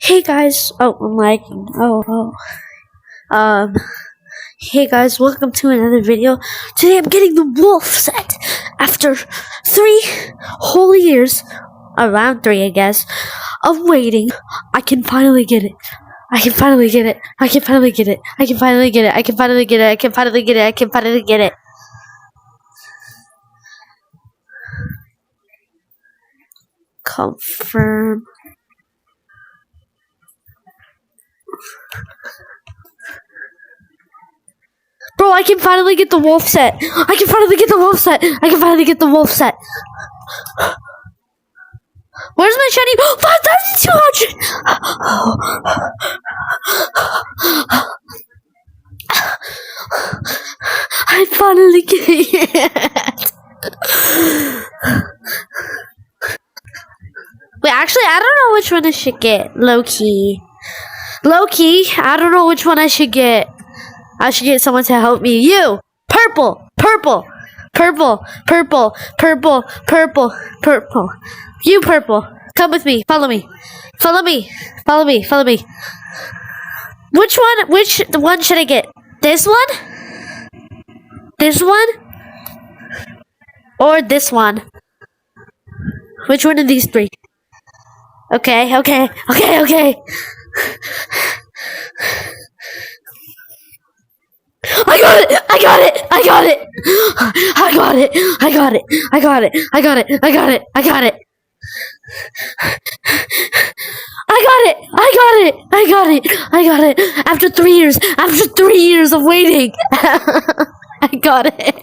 Hey guys, I'm lagging. Hey guys, welcome to another video. Today I'm getting the wolf set. After 3 whole years, around 3 I guess, of waiting, I can finally get it. I can finally get it. I can finally get it. I can finally get it. I can finally get it. I can finally get it. I can finally get it. Confirm. Bro, I can finally get the wolf set. I can finally get the wolf set. I can finally get the wolf set. Where's my shiny? 5,200! I finally get it. Wait, actually, I don't know which one I should get. Low-key, I don't know which one I should get. I should get someone to help me. You! Purple! You purple. Come with me. Follow me. Which one should I get? This one? This one? Or this one? Which one of these three? Okay. I got it! I got it! After 3 years of waiting, I got it.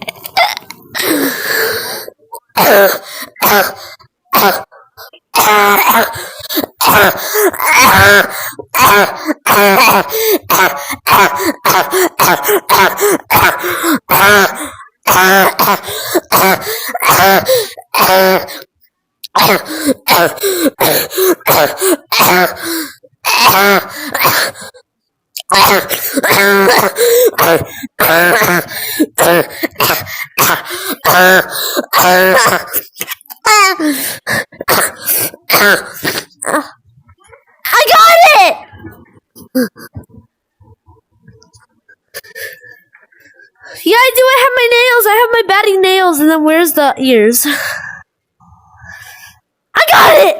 I got it! Yeah, I do. I have my nails. I have my batting nails. And then where's the ears? I got it!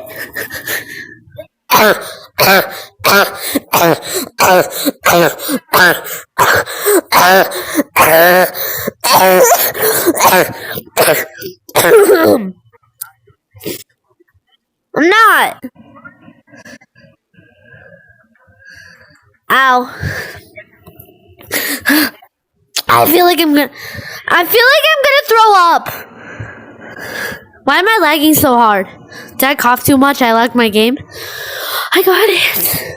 I'm not. Ow. I feel like I'm gonna throw up. Why am I lagging so hard? Did I cough too much? I lagged my game. I got it.